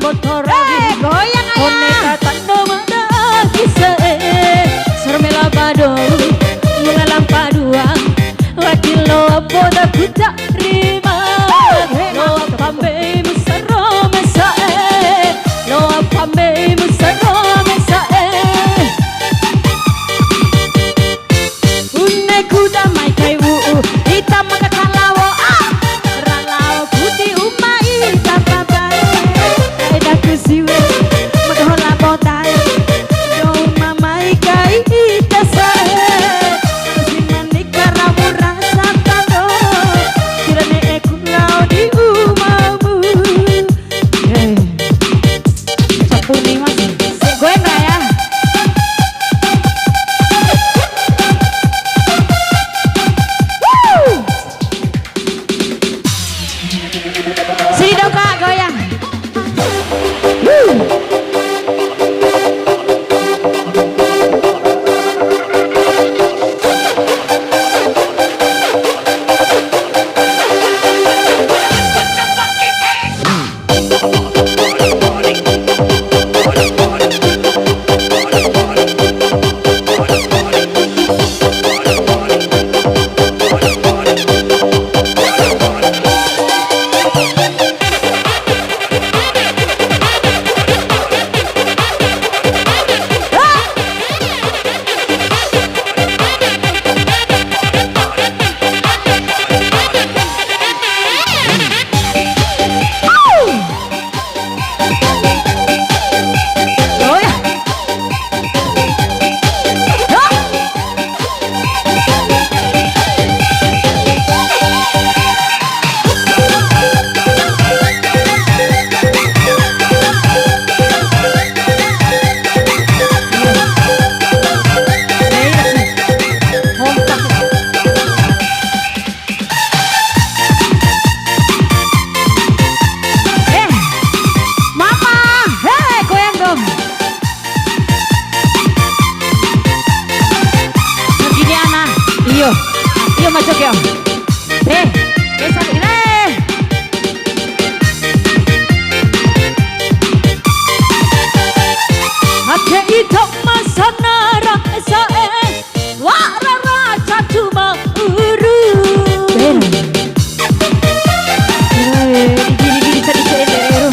motorawi goyang ayah boneka tanda mada kisah sermela padu mengalang paduan wakil lo boda kuda rima lo pambe musaro mesae lo pambe musaro mesae unne kuda mai kai wu hitam maka kalawo ralawo putih umai tapabai ada kusiwe maghola botai do mamai kai itasae simanik karamu rasa tando kirane aku lau di umamu sapuni mas gue enggak ya sini dong kak goyang Iyo masuk yo. Besok ini. Hake itu masanara sae warara cuma uru. Gini tadi cedero.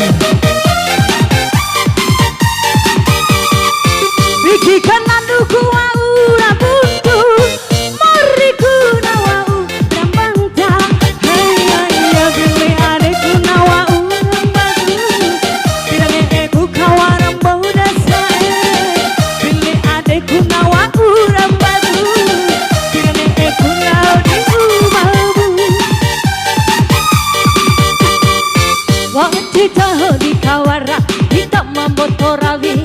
Bikikan nanduku aura buntu. Kita di kawara, kita membotorawi.